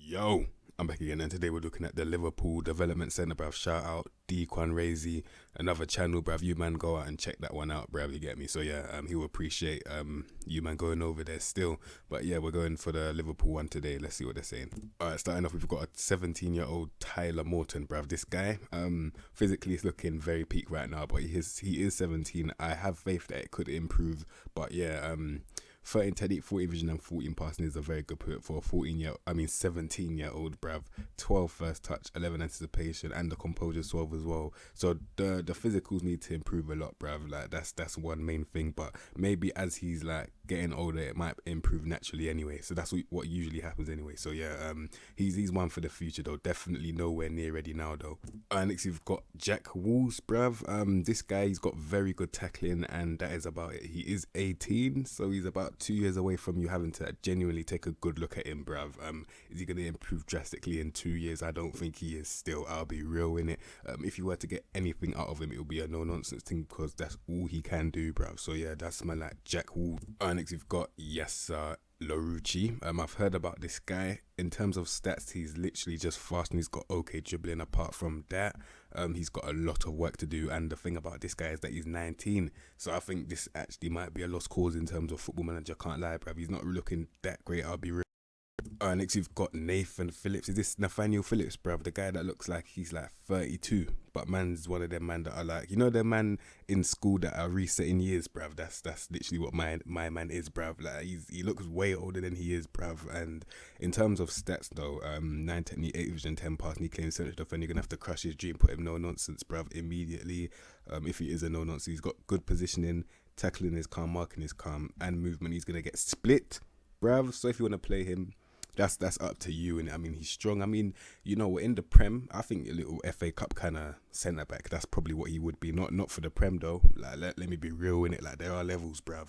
Yo, I'm back again, and today we're looking at the Liverpool Development Centre, bruv. Shout out Dequan Rezy, another channel, bruv. You man go out and check that one out, bruv. You get me? So yeah, he will appreciate you man going over there still. But yeah, we're going for the Liverpool one today. Let's see what they're saying. All right, starting off, we've got a 17-year-old Tyler Morton, bruv. This guy, physically is looking very peak right now, but he is 17. I have faith that it could improve, but yeah, 13 technique, 40 vision and 14 passing is a very good put for a 17-year-old, bruv. 12 first touch, 11 anticipation, and the composure 12 as well. So the physicals need to improve a lot, bruv. Like that's one main thing, but maybe as he's like getting older, it might improve naturally anyway. So that's what usually happens anyway. So yeah, he's one for the future though. Definitely nowhere near ready now though. Next you've got Jack Walls, bruv. This guy, he's got very good tackling, and that is about it. He is 18, so he's about 2 years away from you having to genuinely take a good look at him, bruv. Is he going to improve drastically in 2 years? I don't think he is still. I'll be real in it. If you were to get anything out of him, it will be a no-nonsense thing because that's all he can do, bruv. So yeah, that's my like Jack Wall. Next you've got Larouchi. I've heard about this guy. In terms of stats, he's literally just fast and he's got okay dribbling. Apart from that, he's got a lot of work to do, and the thing about this guy is that he's 19, so I think this actually might be a lost cause in terms of Football Manager. Can't lie, bruv. He's not looking that great, I'll be real. Next you've got Nathan Phillips. Is this Nathaniel Phillips, bruv? The guy that looks like he's like 32, but man's one of them man that are like, you know, the man in school that are resetting years, bruv. That's literally what my man is, bruv. Like he looks way older than he is, bruv. And in terms of stats though, 9 technique, 8 vision, 10 passing, he claims central defender. You're gonna have to crush his dream, put him no nonsense, bruv, immediately. If he is a no nonsense, he's got good positioning, tackling is calm, marking is calm, and movement. He's gonna get split, bruv. So if you want to play him, that's up to you. And I mean, he's strong. I mean, you know, we're in the Prem. I think a little FA Cup kind of centre back. That's probably what he would be. Not for the Prem though. Like let me be real in it. Like there are levels, bruv.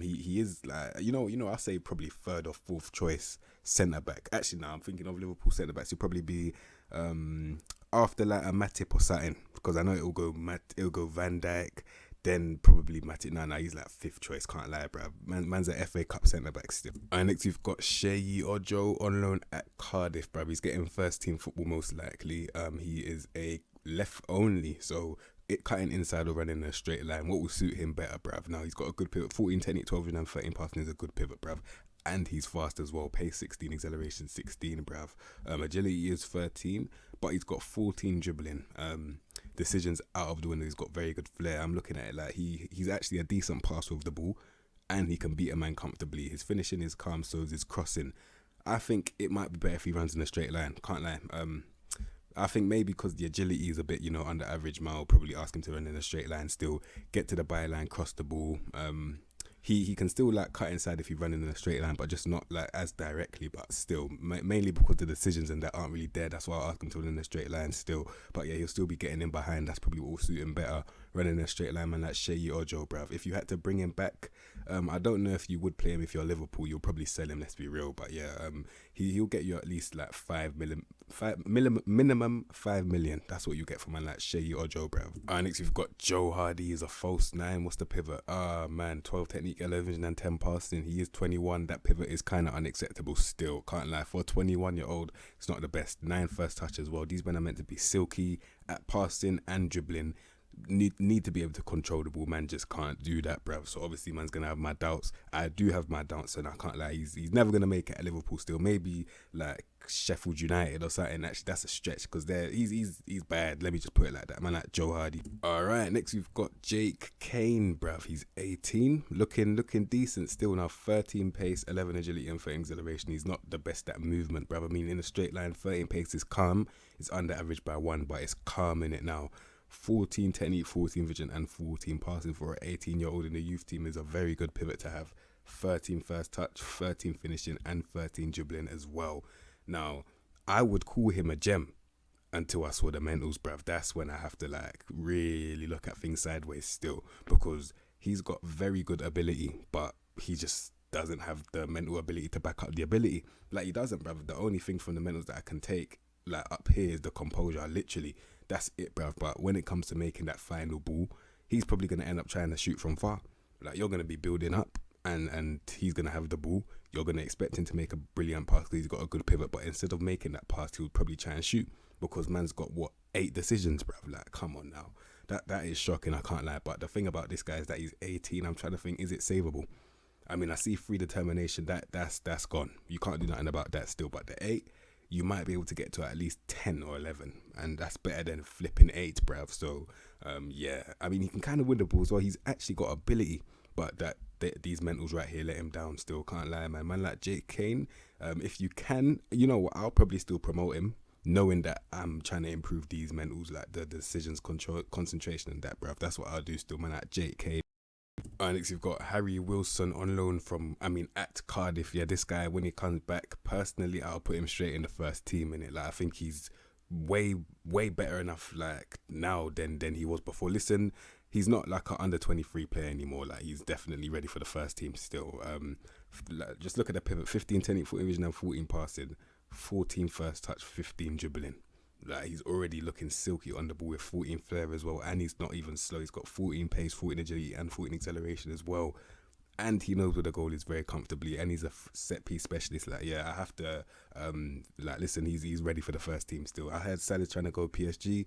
He is like you know I say probably third or fourth choice centre back. Actually, now I'm thinking of Liverpool centre backs. He'll probably be after like a Matip or something, because I know it'll go Van Dijk. Then probably Matip. Nah, he's like fifth choice. Can't lie, bruv. Man's a FA Cup centre back still. Next you've got Sheyi Ojo on loan at Cardiff, bruv. He's getting first team football most likely. He is a left only, so it cutting inside or running a straight line. What will suit him better, bruv? Now he's got a good pivot. 14 technique, 12 and 13 passing is a good pivot, bruv. And he's fast as well. Pace 16, acceleration 16, bruv. Agility is 13, but he's got 14 dribbling. Decisions out of the window. He's got very good flair. I'm looking at it like he's actually a decent passer with the ball, and he can beat a man comfortably. His finishing is calm, so is his crossing. I think it might be better if he runs in a straight line. Can't lie. I think maybe because the agility is a bit, under average, I'll probably ask him to run in a straight line still, get to the byline, cross the ball. He can still like cut inside if he's running in a straight line, but just not like as directly, but still mainly because the decisions and that aren't really there. That's why I ask him to run in a straight line still. But yeah, he'll still be getting in behind. That's probably what will suit him better, running in a straight line, man, like Sheyi Ojo, bruv. If you had to bring him back, I don't know if you would play him if you're Liverpool. You'll probably sell him, let's be real. But yeah, he'll get you at least like minimum 5 million. That's what you get from man like Sheyi Ojo, bruv. Next we've got Joe Hardy. He's a false 9. What's the pivot? Man, 12 technique, 11 and 10 passing. He is 21. That pivot is kind of unacceptable still. Can't lie. For a 21-year-old, it's not the best. 9 first touch as well. These men are meant to be silky at passing and dribbling. Need to be able to control the ball. Man just can't do that, bruv. So obviously man's gonna have my doubts. I do have my doubts, and I can't lie, he's never gonna make it at Liverpool still. Maybe like Sheffield United or something. Actually, that's a stretch because he's bad. Let me just put it like that, man. Like Joe Hardy. Alright, next we've got Jake Kane, bruv. He's 18, looking decent still now. 13 pace, 11 agility and 13 acceleration. He's not the best at movement, bruv. I mean, in a straight line, 13 pace is calm. It's under average by 1, but it's calm in it now. 14 technique, 14 vision and 14 passing for an 18-year-old in the youth team is a very good pivot to have. 13 first touch, 13 finishing and 13 dribbling as well. Now, I would call him a gem until I saw the mentals, bruv. That's when I have to like really look at things sideways still, because he's got very good ability, but he just doesn't have the mental ability to back up the ability. Like he doesn't, bruv. The only thing from the mentals that I can take like up here is the composure, literally. That's it, bruv. But when it comes to making that final ball, he's probably going to end up trying to shoot from far. Like, you're going to be building up, and he's going to have the ball, you're going to expect him to make a brilliant pass because he's got a good pivot. But instead of making that pass, he would probably try and shoot because man's got, 8 decisions, bruv. Like, come on now. That is shocking, I can't lie. But the thing about this guy is that he's 18. I'm trying to think, is it savable? I mean, I see free determination. That's gone. You can't do nothing about that still. But the 8, you might be able to get to at least 10 or 11. And that's better than flipping 8, bruv. So, yeah. I mean, he can kind of win the ball as well. He's actually got ability. But these mentals right here let him down still. Can't lie, man. Man like Kane, if you can, you know what, I'll probably still promote him, knowing that I'm trying to improve these mentals, like the decisions, control, concentration and that, bruv. That's what I'll do still, man, like Kane. Next, you've got Harry Wilson on loan at Cardiff. Yeah, this guy, when he comes back, personally, I'll put him straight in the first team, innit? Like, I think he's way better enough, like, now than he was before. Listen, he's not like an under 23 player anymore. Like, he's definitely ready for the first team still. Like, just look at the pivot: 15 technique, 14 vision, and 14 passing, 14 first touch, 15 dribbling. Like, he's already looking silky on the ball with 14 flair as well, and he's not even slow. He's got 14 pace, 14 agility, and 14 acceleration as well. And he knows where the goal is very comfortably, and he's a set piece specialist. Like, yeah, I have to listen, he's ready for the first team still. I heard Salah's trying to go PSG.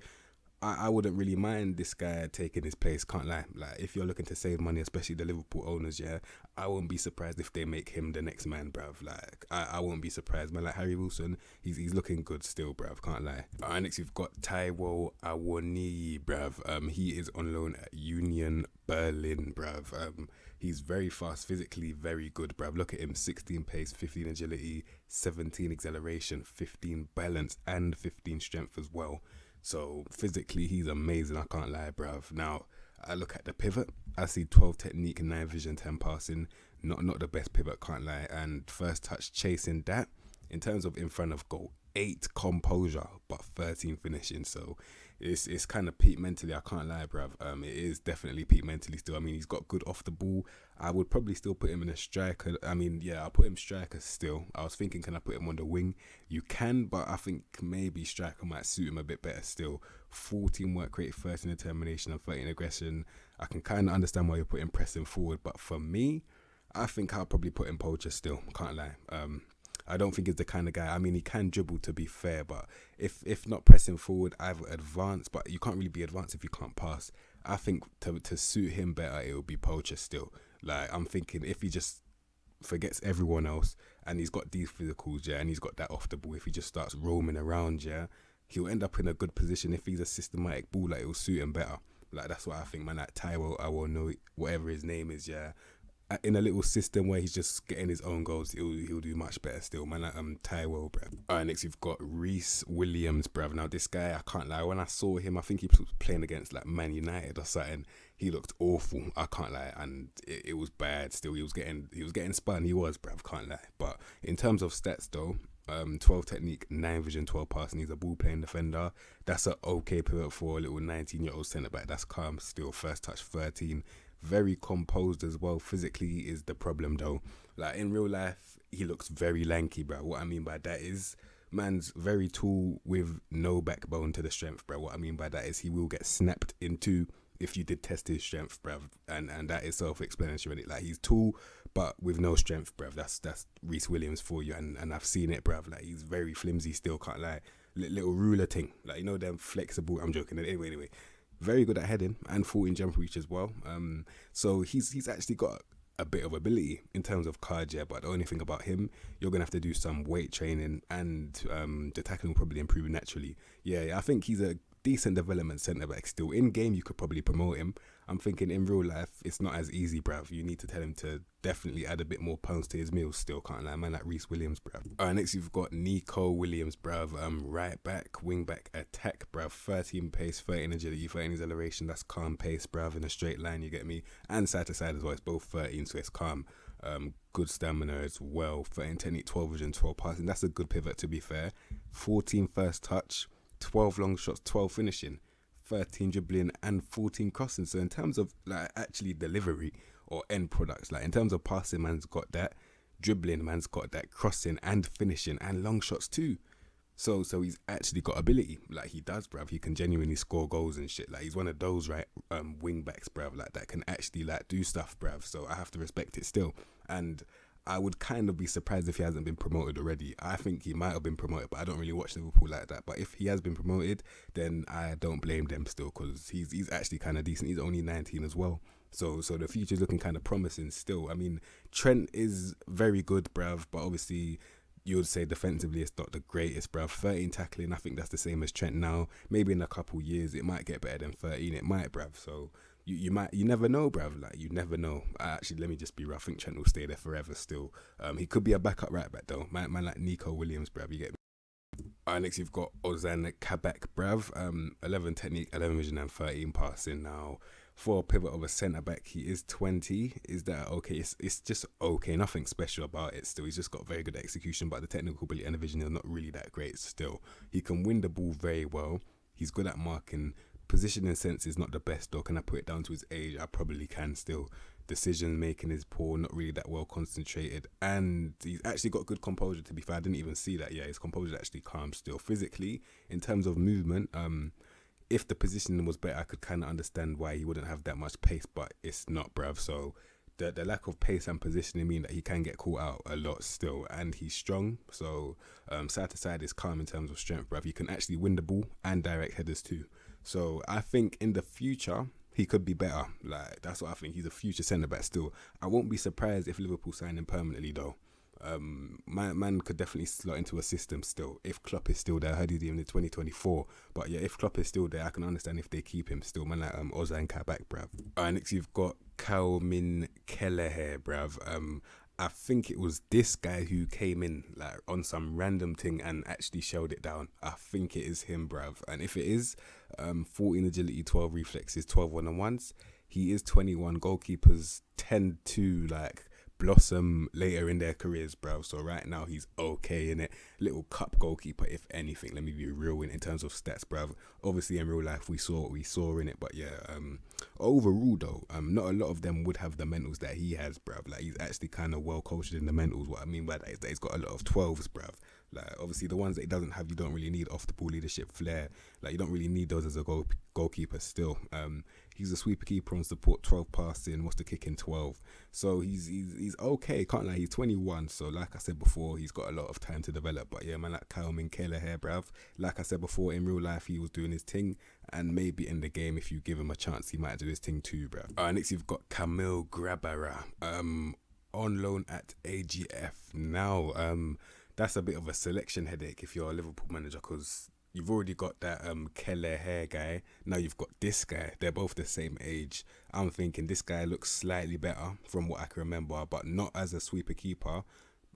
I wouldn't really mind this guy taking his place, can't lie. Like, if you're looking to save money, especially the Liverpool owners, yeah, I won't be surprised if they make him the next man, bruv. Like, I won't be surprised, man. Like, Harry Wilson, he's looking good still, bruv, can't lie. Alright, next you've got Taiwo Awoniyi, bruv. He is on loan at Union Berlin, bruv. He's very fast, physically very good, bruv. Look at him: 16 pace, 15 agility, 17 acceleration, 15 balance, and 15 strength as well. So physically, he's amazing, I can't lie, bruv. Now, I look at the pivot, I see 12 technique, 9 vision, 10 passing. Not the best pivot, can't lie. And first touch, chasing that. In terms of in front of goal, 8 composure, but 13 finishing. So it's kind of peak mentally, I can't lie, bruv. It is definitely peak mentally still. I mean, he's got good off the ball. I would probably still put him in a striker. I mean, yeah, I'll put him striker still. I was thinking, can I put him on the wing? You can, but I think maybe striker might suit him a bit better still. 14 work rate, 13 determination, and 13 aggression. I can kind of understand why you're putting pressing forward, but for me, I think I'll probably put in poacher still, can't lie. I don't think he's the kind of guy. I mean, he can dribble, to be fair, but if not pressing forward, either advance, but you can't really be advanced if you can't pass. I think to suit him better, it would be poacher still. Like, I'm thinking if he just forgets everyone else and he's got these physicals, yeah, and he's got that off the ball, if he just starts roaming around, yeah, he'll end up in a good position. If he's a systematic baller, it will suit him better. Like, that's what I think, man. Like Taiwo, I will know whatever his name is, yeah. In a little system where he's just getting his own goals, he'll do much better still, man. Like Taiwo, bruv. Alright, next you've got Rezy Williams, bruv. Now this guy, I can't lie, when I saw him, I think he was playing against like Man United or something. He looked awful, I can't lie, and it was bad still. He was getting spun, bruv, can't lie. But in terms of stats though, 12 technique, 9 vision, 12 passing. He's a ball playing defender. That's an okay pivot for a little 19-year-old centre back. That's calm still. First touch, 13. Very composed as well. Physically is the problem though. Like, in real life, he looks very lanky, bro. What I mean by that is, man's very tall with no backbone to the strength, bro. What I mean by that is he will get snapped into if you did test his strength, bruv, and that is self-explanatory. Like, he's tall but with no strength, bruv. That's Rezy Williams for you, and I've seen it, bruv. Like, he's very flimsy still, can't lie. Little ruler thing, like, you know, them flexible. I'm joking. Anyway, very good at heading and 14 jump reach as well. So he's actually got a bit of ability in terms of cardio, yeah, but the only thing about him, you're gonna have to do some weight training, and the tackling will probably improve naturally. Yeah, I think he's a decent development centre back still. In game, you could probably promote him. I'm thinking in real life, it's not as easy, bruv. You need to tell him to definitely add a bit more pounds to his meals still, can't lie, man, like Rezy Williams, bruv. Alright, next you've got Nicole Williams, bruv. Right back, wing back, attack, bruv. 13 pace, 13 agility, 13 acceleration. That's calm pace, bruv, in a straight line, you get me? And side to side as well. It's both 13, so it's calm. Good stamina as well. 13 technique, 12 vision, 12 passing. That's a good pivot, to be fair. 14 first touch, 12 long shots, 12 finishing, 13 dribbling, and 14 crossing. So in terms of like actually delivery or end products, like in terms of passing, man's got that, dribbling, man's got that, crossing and finishing and long shots too. So he's actually got ability. Like, he does, bruv. He can genuinely score goals and shit. Like, he's one of those, right, wing backs, bruv, like, that can actually, like, do stuff, bruv. So I have to respect it still. And I would kind of be surprised if he hasn't been promoted already. I think he might have been promoted, but I don't really watch Liverpool like that. But if he has been promoted, then I don't blame them still, because he's actually kind of decent. He's only 19 as well. So the future's looking kind of promising still. I mean, Trent is very good, bruv, but obviously you would say defensively it's not the greatest, bruv. 13 tackling, I think that's the same as Trent now. Maybe in a couple years it might get better than 13. It might, bruv. So you never know, bruv. Like, you never know. Actually, let me just be rough. I think Trent will stay there forever still. He could be a backup right back though. Man like Nicole Williams, bruv. You get me? Next you've got Ozan Kabak, bruv. 11 technique, 11 vision and 13 passing now. For a pivot of a centre back, he is 20. Is that okay? It's just okay. Nothing special about it still. He's just got very good execution, but the technical ability and the vision are not really that great still. He can win the ball very well. He's good at marking. Positioning sense is not the best though. Can I put it down to his age? I probably can still. Decision making is poor, not really that well concentrated, and he's actually got good composure, to be fair. I didn't even see that. Yeah, his composure is actually calm still. Physically, in terms of movement, if the positioning was better, I could kind of understand why he wouldn't have that much pace, but it's not, bruv. So the lack of pace and positioning mean that he can get caught out a lot still, and he's strong. So side to side is calm in terms of strength, bruv. He can actually win the ball and direct headers too. So I think in the future he could be better. Like, that's what I think. He's a future centre back still. I won't be surprised if Liverpool sign him permanently though. Man could definitely slot into a system still if Klopp is still there. I heard he's even in 2024, but yeah, if Klopp is still there, I can understand if they keep him still. Man like Ozan Kabak, bruv. Next you've got Calvin Kelleher, bruv. I think it was this guy who came in like on some random thing and actually shelled it down. I think it is him, bruv. And if it is, 14 agility, 12 reflexes, 12 one-on-ones. He is 21. Goalkeepers tend to like blossom later in their careers, bro. So right now he's okay in it. Little cup goalkeeper, if anything. Let me be real in terms of stats, bro. Obviously in real life we saw in it, but yeah. Overall though, not a lot of them would have the mentals that he has, bruv. Like, he's actually kind of well coached in the mentals. What I mean by that is that he's got a lot of 12s, bruv. Like, obviously the ones that he doesn't have, you don't really need off the ball leadership flair. Like, you don't really need those as a goalkeeper still. He's a sweeper keeper on support, 12 passing, what's the kick in 12. So he's okay, can't lie, he's 21. So like I said before, he's got a lot of time to develop. But yeah, man, like Calvin Kelleher, bruv. Like I said before, in real life he was doing his thing, and maybe in the game, if you give him a chance, he might do his thing too, bruv. Next you've got Camille Grabara, on loan at AGF. Now, that's a bit of a selection headache if you're a Liverpool manager, because you've already got that Kelleher guy. Now you've got this guy. They're both the same age. I'm thinking this guy looks slightly better from what I can remember, but not as a sweeper keeper.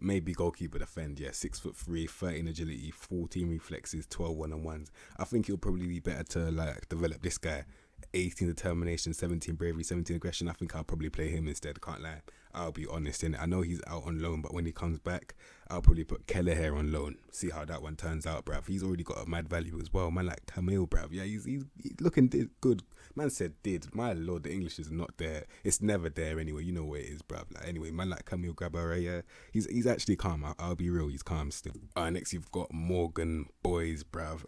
Maybe goalkeeper defend. Yeah, 6'3", 13 agility, 14 reflexes, 12 one-on-ones. I think it'll probably be better to like develop this guy. 18 determination, 17 bravery, 17 aggression. I think I'll probably play him instead. Can't lie. I'll be honest in it. I know he's out on loan, but when he comes back, I'll probably put Kelleher on loan. See how that one turns out, bruv. He's already got a mad value as well. Man like Camille, bruv. Yeah, he's looking good. Man said did. My lord, the English is not there. It's never there anyway. You know where it is, bruv. Like, anyway, man like Camille Grabara, yeah, he's actually calm. I'll be real, he's calm still. Next you've got Morgan Boys, bruv.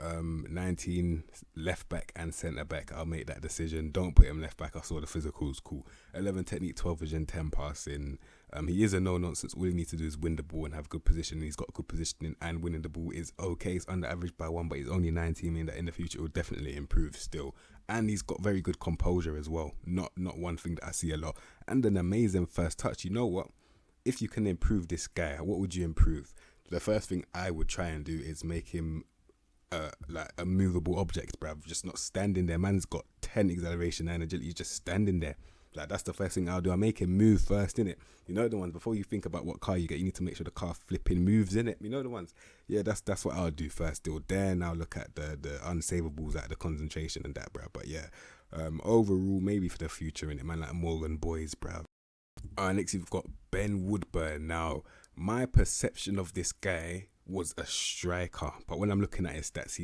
19 left back and centre back. I'll make that decision. Don't put him left back. I saw the physicals, cool. 11 technique, 12 vision, 10 passing. He is a no-nonsense. All he needs to do is win the ball and have good positioning. He's got good positioning, and winning the ball is okay. He's under average by 1, but he's only 19, meaning that in the future it will definitely improve still. And he's got very good composure as well. Not one thing that I see a lot. And an amazing first touch. You know what? If you can improve this guy, what would you improve? The first thing I would try and do is make him like a movable object, bruv. Just not standing there. Man's got 10 acceleration and agility. He's just standing there. Like, that's the first thing I'll do. I make him move first, innit? You know the ones, before you think about what car you get, you need to make sure the car flipping moves, innit? You know the ones? Yeah, that's what I'll do first still. Then I'll look at the unsavables, like the concentration and that, bruv. But yeah, overall, maybe for the future, innit? Man, like Morgan Boys, bruv. Next you've got Ben Woodburn. Now, my perception of this guy was a striker, but when I'm looking at his stats,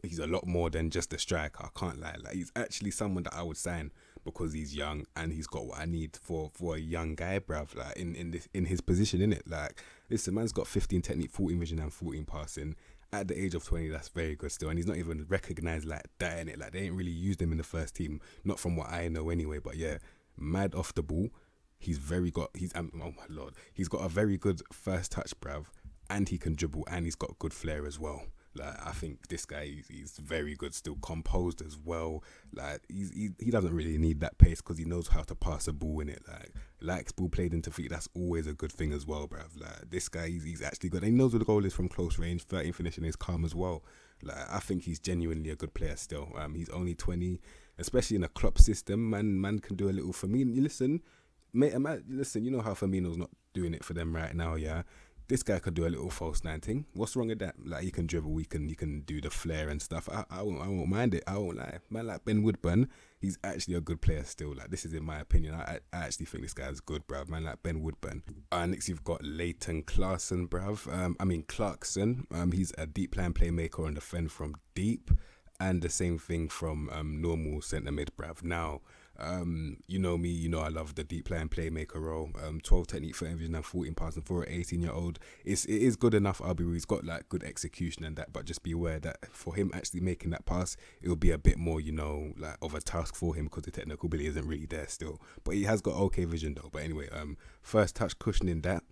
he's a lot more than just a striker. I can't lie. Like, he's actually someone that I would sign because he's young and he's got what I need for a young guy, bruv. Like, in his position, innit? Like, listen, man's got 15 technique, 14 vision and 14 passing, at the age of 20, that's very good still. And he's not even recognised like that in it. Like, they ain't really used him in the first team, not from what I know anyway. But yeah, mad off the ball. He's oh my lord, he's got a very good first touch, bruv, and he can dribble, and he's got good flair as well. Like, I think this guy, he's very good still, composed as well. Like, he doesn't really need that pace because he knows how to pass a ball in it. Like, likes ball played into feet. That's always a good thing as well, bruv. Like, this guy, he's actually good. And he knows where the goal is from close range. 13 finishing is calm as well. Like, I think he's genuinely a good player still. He's only 20, especially in a Klopp system. Man can do a little Firmino. Listen, mate, listen, you know how Firmino's not doing it for them right now, yeah? This guy could do a little false nine thing. What's wrong with that? Like, he can dribble, he can do the flair and stuff. I won't mind it. I won't lie. Man, like Ben Woodburn, he's actually a good player still. Like, this is in my opinion. I actually think this guy's good, bruv. Man, like Ben Woodburn. Next you've got Leighton Clarkson, bruv. Clarkson. He's a deep line playmaker and defend from deep, and the same thing from normal centre mid, bruv. Now, you know me, you know I love the deep line playmaker role. 12 technique, 13 vision and 14 passing for an 18-year-old. It is good enough, he's got like good execution and that, but just be aware that for him actually making that pass, it will be a bit more, you know, like of a task for him because the technical ability isn't really there still. But he has got okay vision though. But anyway, first touch cushioning that.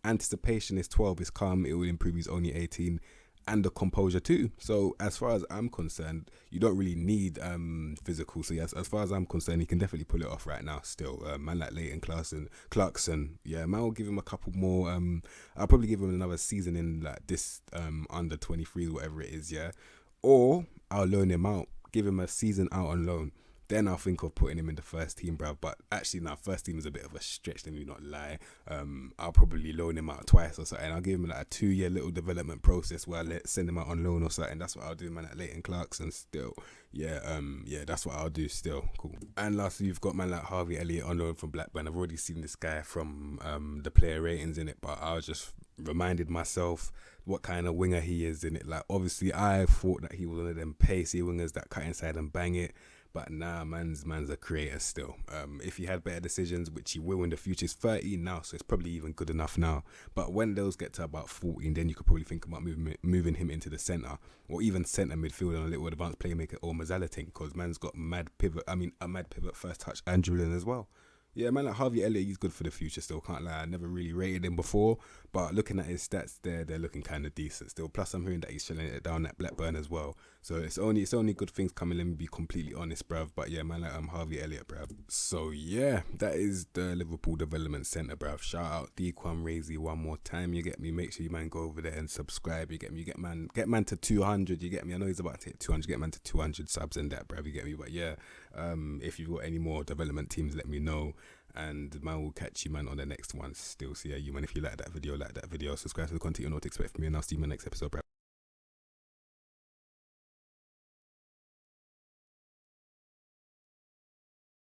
Anticipation is 12, is calm, it will improve, he's only 18. And the composure too. So as far as I'm concerned, you don't really need physical. So yes, as far as I'm concerned, he can definitely pull it off right now still. Man like Leighton Clarkson, yeah, man, will give him a couple more. I'll probably give him another season in like this under 23, whatever it is, yeah. Or I'll loan him out, give him a season out on loan. Then I'll think of putting him in the first team, bruv. But actually, now first team is a bit of a stretch, let me not lie. I'll probably loan him out twice or something. I'll give him like a 2-year little development process where I send him out on loan or something. That's what I'll do, man, at Leighton Clarkson still. Yeah, that's what I'll do still. Cool. And lastly, you've got man like Harvey Elliott on loan from Blackburn. I've already seen this guy from the player ratings in it, but I was just reminded myself what kind of winger he is in it. Like, obviously, I thought that he was one of them pacey wingers that cut inside and bang it. But nah, man's a creator still. If he had better decisions, which he will in the future, he's 13 now, so it's probably even good enough now. But when those get to about 14, then you could probably think about moving him into the centre, or even centre midfield and a little advanced playmaker or Mazzala thing, because man's got a mad pivot first touch and dribbling as well. Yeah, man, like Harvey Elliott, he's good for the future still, can't lie. I never really rated him before, but looking at his stats there, they're looking kind of decent still. Plus, I'm hearing that he's shelling it down at Blackburn as well. So it's only good things coming, let me be completely honest, bruv. But yeah, man, like Harvey Elliott, bruv. So yeah, that is the Liverpool Development Centre, bruv. Shout out Dequan Rezy one more time, you get me? Make sure you, man, go over there and subscribe, you get me? Get man to 200, you get me? I know he's about to hit 200, get man to 200 subs and that, bruv, you get me? But yeah, if you've got any more development teams, let me know. And man, will catch you, man, on the next one still. So yeah, you, man, if you like that video, subscribe to the content you'll know what to expect from me, and I'll see you in my next episode, bruv.